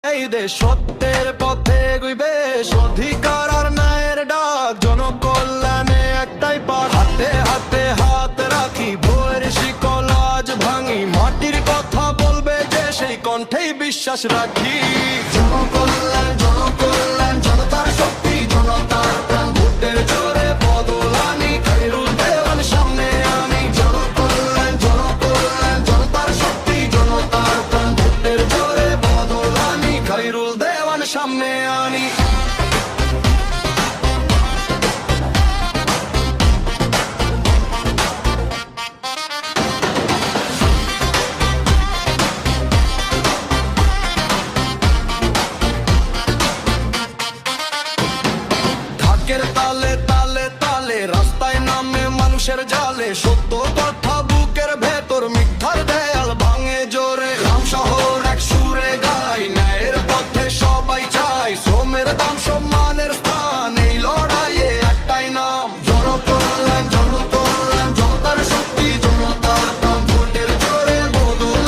এই দেশ সত্যের পথে গইবে, অধিকার আর ন্যায়ের ডাক, জনকল্যাণে একটাই পাক। হাতে হাতে হাত রাখি, বইয়ের শিকল আজ ভাঙি, মাটির কথা বলবে যে সেই কণ্ঠেই বিশ্বাস রাখি। জনকল্যাণ জনকল্যাণ, জনতার শক্তি জনতার প্রাণ, ভোটের জোরে বদল আনি, খায়রুল দেওয়ান সামনে আনি। জনকল্যাণ জনকল্যাণ, জনতার শক্তি জনতার প্রাণ, ভোটের জোরে বদল আনি, খায়রুল দেওয়ান সামনে আনি। ঢাকের তালে তালে তালে রাস্তায় নামে মানুষের জালে, সত্য কথা বুকের ভেতর, মিথ্যার দেয়াল ভাঙে জোরে। গ্রাম শহর এক সুরে গাই, ন্যায়ের পথে সবাই চাই, শ্রমের দাম সম্মানের স্থান।